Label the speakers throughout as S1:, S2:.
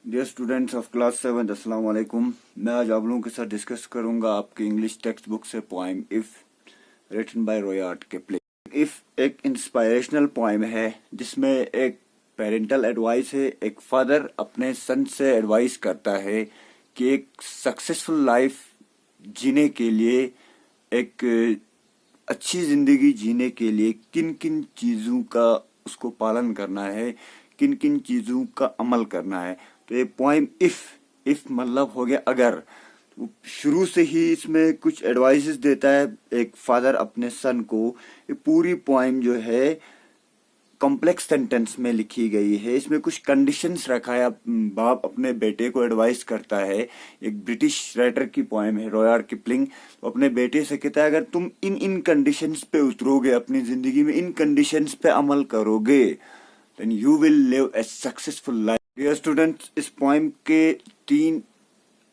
S1: Dear students of class 7, अस्सलाम वालेकुम। मैं आज आप लोगों के साथ डिस्कस करूंगा आपके इंग्लिश टेक्स्ट बुक से poem if, written by Rudyard Kipling. If एक इंस्पायरेशनल पोएम है जिसमें एक पेरेंटल एडवाइस है। एक फादर अपने सन से एडवाइस करता है कि एक सक्सेसफुल लाइफ जीने के लिए, एक अच्छी जिंदगी जीने के लिए किन किन चीज़ों का उसको पालन करना है, किन किन चीज़ों का अमल करना है। तो ये पोएम इफ मतलब हो गया अगर। शुरू से ही इसमें कुछ एडवाइसेस देता है एक फादर अपने सन को। ये पूरी पोएम जो है कॉम्प्लेक्स सेंटेंस में लिखी गई है। इसमें कुछ कंडीशंस रखा है। बाप अपने बेटे को एडवाइस करता है। एक ब्रिटिश राइटर की पोएम है, रॉयट किपलिंग। तो अपने बेटे से कहता है अगर तुम इन इन कंडीशंस पे उतरोगे, अपनी जिंदगी में इन कंडीशंस पे अमल करोगे, then you will live a successful life. Dear students, इस पोएम के 3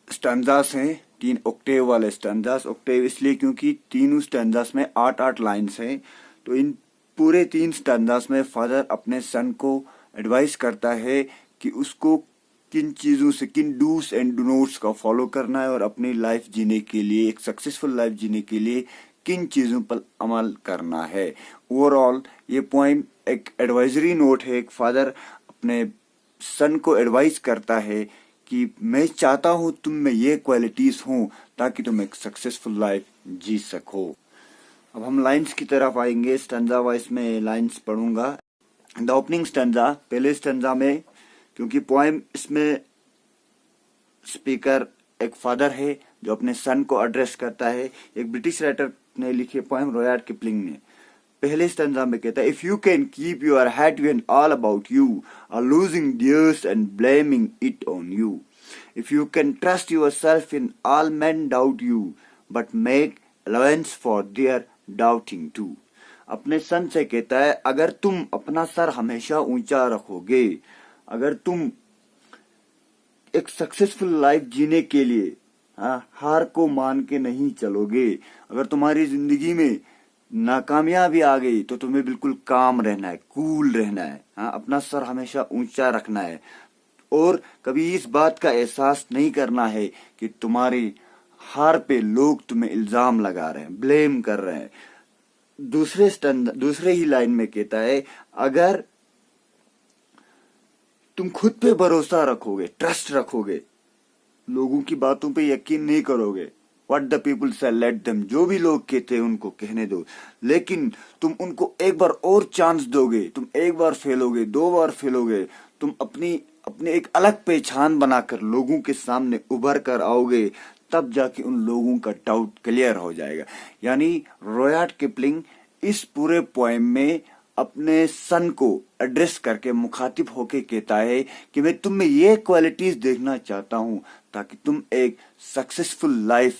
S1: स्टैंजास हैं, 3 ऑक्टेव वाले स्टैंजास। ऑक्टेव इसलिए क्योंकि तीनों स्टैंजास में 8-8 लाइन्स हैं। तो इन पूरे 3 स्टैंजास में फादर अपने सन को एडवाइस करता है कि उसको किन चीज़ों से, किन डूस एंड डू नोट्स का फॉलो करना है और अपनी लाइफ जीने के लिए, एक सक्सेसफुल लाइफ जीने के लिए किन चीज़ों पर अमल करना है। ओवरऑल ये पोएम एक एडवाइजरी नोट है। एक फादर अपने सन को एडवाइस करता है कि मैं चाहता हूँ तुम में ये क्वालिटीज हों ताकि तुम एक सक्सेसफुल लाइफ जी सको। अब हम लाइंस की तरफ आएंगे। स्टैंजा वाइज में लाइंस पढ़ूंगा। द ओपनिंग स्टैंजा, पहले स्टैंजा में, क्योंकि पोएम इसमें स्पीकर एक फादर है जो अपने सन को एड्रेस करता है। एक ब्रिटिश राइटर ने लिखी पोएम, रॉयट किपलिंग ने। पहले स्टैंजा में कहता है, if you can keep your head when all about you are losing theirs and blaming it on you, if you can trust yourself in all men doubt you but make allowance for their doubting too. अपने son से कहता है अगर तुम अपना sir हमेशा ऊंचा रखोगे, अगर तुम एक सक्सेसफुल लाइफ जीने के लिए हार को मान के नहीं चलोगे, अगर तुम्हारी जिंदगी में नाकामयाबी आ गई तो तुम्हें बिल्कुल काम रहना है, कूल रहना है, अपना सर हमेशा ऊंचा रखना है और कभी इस बात का एहसास नहीं करना है कि तुम्हारी हार पे लोग तुम्हें इल्जाम लगा रहे हैं, ब्लेम कर रहे हैं। दूसरे ही लाइन में कहता है अगर तुम खुद पे भरोसा रखोगे, ट्रस्ट रखोगे, लोगों की बातों पे यकीन नहीं करोगे, व्हाट द पीपल से लेट देम, जो भी लोग कहते हैं उनको कहने दो, लेकिन तुम उनको एक बार और चांस दोगे, तुम एक बार फेल होगे, 2 बार फेल होगे, तुम अपनी एक अलग पहचान बनाकर लोगों के सामने उभर कर आओगे, तब जाके उन लोगों का डाउट क्लियर हो जाएगा। यानी रॉयट किपलिंग इस पूरे पोएम में अपने सन को एड्रेस करके मुखातिब होके कहता है कि मैं तुम में ये क्वालिटीज देखना चाहता हूं ताकि तुम एक सक्सेसफुल लाइफ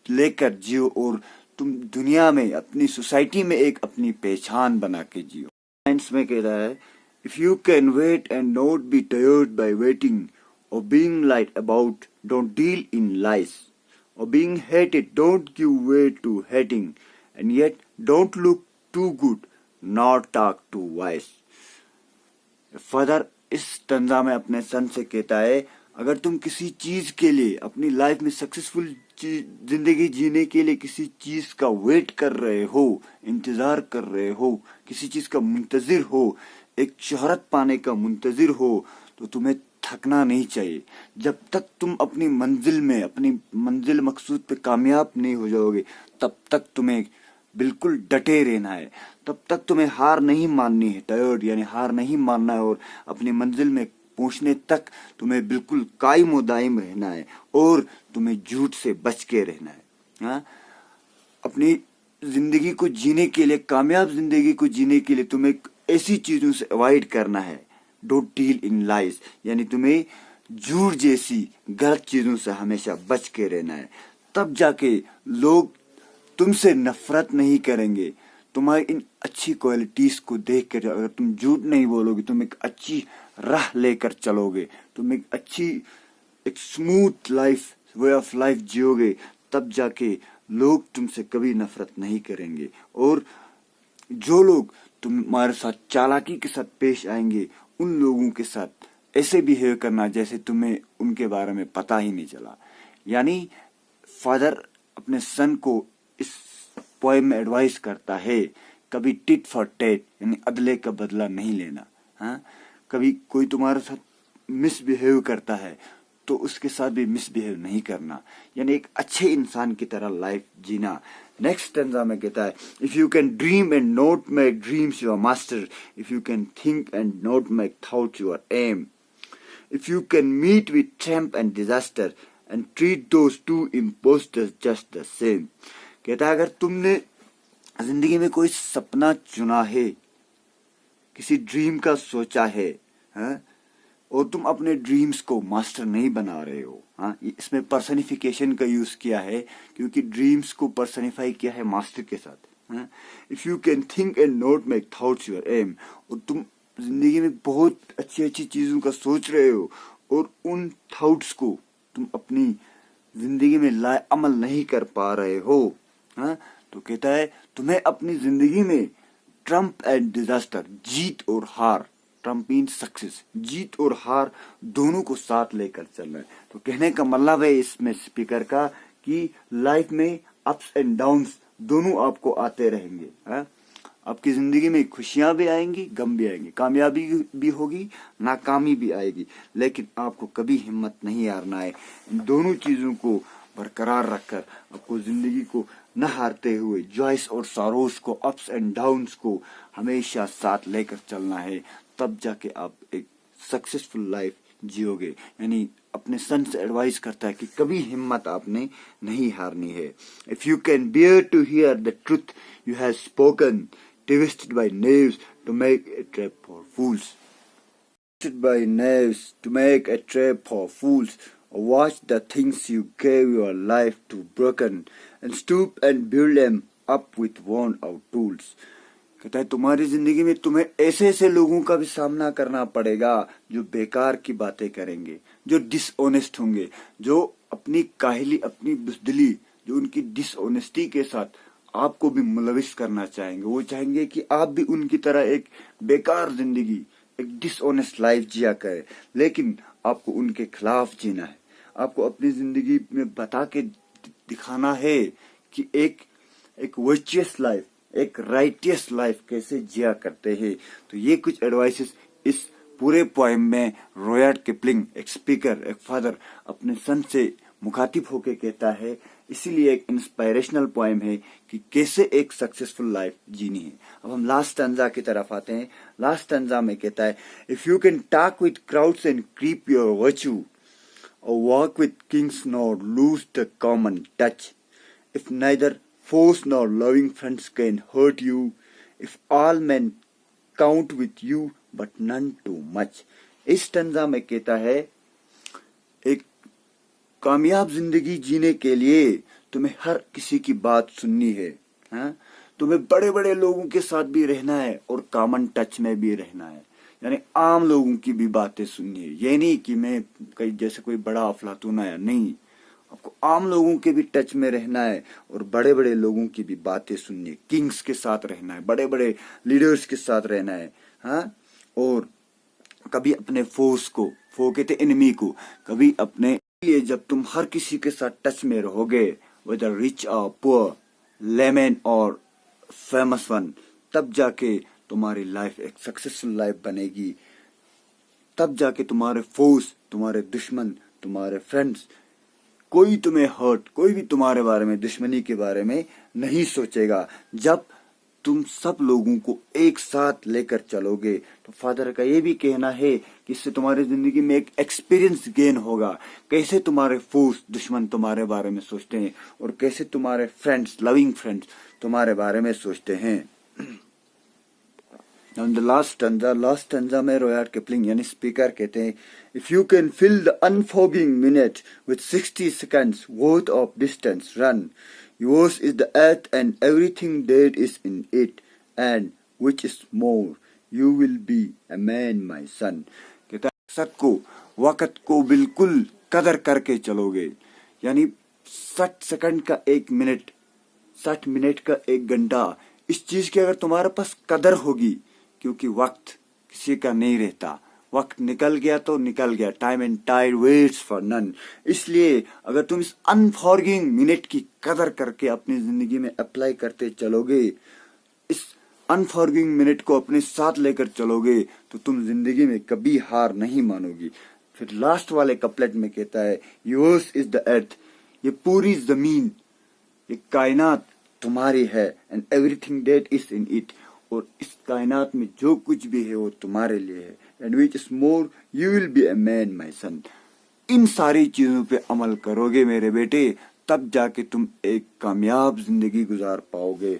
S1: लेकर जियो और तुम दुनिया में, अपनी सोसाइटी में एक अपनी पहचान बना के जियो। साइंस में कह रहा है, if you can wait and not be tired by waiting or being lied about, don't deal in lies, or being hated, don't give way to hating, and yet don't look too good, nor talk too wise. Father इस stanza में अपने son से कहता है अगर तुम किसी चीज के लिए, अपनी लाइफ में सक्सेसफुल जिंदगी जीने के लिए किसी चीज का वेट कर रहे हो, इंतजार कर रहे हो, किसी चीज का मुंतजिर हो, एक शोहरत पाने का मुंतजिर हो, तो तुम्हें थकना नहीं चाहिए। जब तक तुम अपनी मंजिल मकसूद पे कामयाब नहीं हो जाओगे तब तक तुम्हें बिल्कुल डटे रहना है, तब तक तुम्हें हार नहीं माननी है, टायर्ड यानी हार नहीं मानना है, और अपनी मंजिल में पहुंचने तक तुम्हें बिल्कुल कायम व दायम रहना है और तुम्हें झूठ से बच के रहना है। अपनी जिंदगी को जीने के लिए, कामयाब जिंदगी को जीने के लिए तुम्हें ऐसी चीजों से अवॉइड करना है। डोंट डील इन लाइज यानी तुम्हें झूठ जैसी गलत चीजों से हमेशा बच के रहना है, तब जाके लोग तुमसे नफरत नहीं करेंगे। तुम्हारी इन अच्छी क्वालिटीज को देख कर अगर तुम झूठ नहीं बोलोगे, तुम एक अच्छी राह लेकर चलोगे, तुम एक smooth life, way of life जियोगे, तब जाके लोग तुमसे कभी नफरत नहीं करेंगे। और जो लोग तुम्हारे साथ चालाकी के साथ पेश आएंगे उन लोगों के साथ ऐसे बिहेव करना जैसे तुम्हें उनके बारे में पता ही नहीं चला। यानी फादर अपने सन को इस पोएम में एडवाइस करता है, कभी टिट फॉर टेट यानी अदले का बदला नहीं लेना। हाँ, कभी कोई तुम्हारे साथ मिसबिहेव करता है तो उसके साथ भी मिसबिहेव नहीं करना, यानी एक अच्छे इंसान की तरह लाइफ जीना। नेक्स्ट स्टेंजा में कहता है, if you can dream and not make dreams your master, if you can think and not make thoughts your aim, if you can meet with triumph and disaster and treat those two impostors just the same. कहता है, अगर तुमने जिंदगी में कोई सपना चुना है, किसी ड्रीम का सोचा है, हाँ, और तुम अपने ड्रीम्स को मास्टर नहीं बना रहे हो, हाँ, इसमें पर्सनिफिकेशन का यूज किया है क्योंकि ड्रीम्स को पर्सनिफाई किया है मास्टर के साथ। If you can think and not make thoughts your aim, और तुम जिंदगी में बहुत अच्छी अच्छी चीजों का सोच रहे हो और उन थॉट्स को तुम अपनी जिंदगी में लाए अमल नहीं कर पा रहे हो, हाँ, तो कहता है तुम्हें अपनी जिंदगी में ट्रम्प एंड डिजास्टर, जीत और हार, ट्रम्प मीन सक्सेस, जीत और हार दोनों को साथ लेकर चलना है। तो कहने का मतलब है इसमें स्पीकर का कि लाइफ में अप्स एंड डाउन्स दोनों आपको आते रहेंगे। है? आपकी जिंदगी में खुशियां भी आएंगी, गम भी आएंगे, कामयाबी भी होगी, नाकामी भी आएगी, लेकिन आपको कभी हिम्मत नहीं हारना है। इन दोनों चीजों को बरकरार रखकर आपको जिंदगी को न हारते हुए जॉयस और सॉरोस को, अप्स एंड डाउन्स को हमेशा साथ लेकर चलना है, तब जाके आप एक सक्सेसफुल लाइफ जियोगे। यानी अपने सन से एडवाइस करता है कि कभी हिम्मत आपने नहीं हारनी है। If you can bear to hear the truth you have spoken, twisted by knaves to make a trap for fools, twisted by knaves to make a trap for fools, or watch the things you gave your life to broken and stoop and build them up with worn out tools। कहता है तुम्हारी जिंदगी में तुम्हें ऐसे ऐसे लोगों का भी सामना करना पड़ेगा जो बेकार की बातें करेंगे, जो डिसऑनेस्ट होंगे, जो अपनी काहली, अपनी बुज़दिली, जो उनकी डिसऑनेस्टी के साथ आपको भी मुलविस करना चाहेंगे। वो चाहेंगे कि आप भी उनकी तरह एक बेकार जिंदगी, एक डिसऑनेस्ट लाइफ जिया करें, लेकिन आपको उनके खिलाफ जीना है। आपको अपनी जिंदगी में बता के दिखाना है कि एक वर्चुअस लाइफ, एक राइटियस लाइफ कैसे जिया करते हैं। तो ये कुछ एडवाइसेस इस पूरे पोएम में रुडयार्ड किपलिंग, एक स्पीकर, एक फादर, अपने सन से मुखातिब होके कहता है। इसीलिए एक इंस्पायरेशनल पोएम है कि कैसे एक सक्सेसफुल लाइफ जीनी है। अब हम लास्ट स्टैंजा की तरफ आते हैं। लास्ट स्टैंजा में कहता है, if you can talk with crowds and keep your virtue, और walk with kings not lose the common touch, if neither foes nor loving friends can hurt you, if all men count with you but none too much। इस stanza में कहता है एक कामयाब जिंदगी जीने के लिए तुम्हें हर किसी की बात सुननी है, हाँ? तुम्हें बड़े बड़े लोगों के साथ भी रहना है और कॉमन टच में भी रहना है, यानी आम लोगों की भी बातें सुननी है। ये नहीं कि मैं कहीं जैसे कोई बड़ा अफलातून आया, नहीं, आपको आम लोगों के भी टच में रहना है और बड़े बड़े लोगों की भी बातें सुननी है। किंग्स के साथ रहना है, बड़े बड़े लीडर्स के साथ रहना है, हाँ? और कभी अपने फोर्स को, फो कहते एनिमी को, कभी अपने लिए जब तुम हर किसी के साथ टच में रहोगे, वेदर रिच और पुअर, लेमन और फेमस वन, तब जाके तुम्हारी लाइफ एक सक्सेसफुल लाइफ बनेगी। तब जाके तुम्हारे फोर्स, तुम्हारे दुश्मन, तुम्हारे फ्रेंड्स, कोई तुम्हें हर्ट, कोई भी तुम्हारे बारे में, दुश्मनी के बारे में नहीं सोचेगा। जब तुम सब लोगों को एक साथ लेकर चलोगे, तो फादर का ये भी कहना है कि इससे तुम्हारी जिंदगी में एक एक्सपीरियंस गेन होगा, कैसे तुम्हारे फोर्स, दुश्मन तुम्हारे बारे में सोचते हैं और कैसे तुम्हारे फ्रेंड्स, लविंग फ्रेंड्स तुम्हारे बारे में सोचते हैं। लास्ट स्टैंजा में रुडयार्ड किपलिंग यानी स्पीकर कहते हैं, if you can fill the unforgiving minute with 60 seconds worth of distance run, yours is the earth and everything that is in it, and which is more, you will be a man, my son। कहता है सत को, वक़्त को बिल्कुल कदर करके चलोगे, यानी 60 सेकंड का 1 मिनट, 60 मिनट का 1 घंटा, इस चीज की अगर तुम्हारे पास कदर होगी, क्योंकि वक्त किसी का नहीं रहता, وقت نکل گیا تو نکل گیا. Time and tied waits for نن. اس لیے اگر تم اس انفارگنگ منٹ کی قدر کر کے اپنی زندگی میں اپلائی کرتے چلو گے, اس انفارگنگ منٹ کو اپنے ساتھ لے کر چلو گے, تو تم زندگی میں کبھی ہار نہیں مانو گی. پھر لاسٹ والے کپلٹ میں کہتا ہے یورس از دا ارتھ, یہ پوری زمین, یہ کائنات تمہاری ہے, and every thing that is in it, اور اس کائنات میں جو کچھ بھی ہے وہ تمہارے لیے ہے. And which is more you will be a man my son. ان ساری چیزوں پہ عمل کرو گے میرے بیٹے, تب جا کے تم ایک کامیاب زندگی گزار پاؤ گے.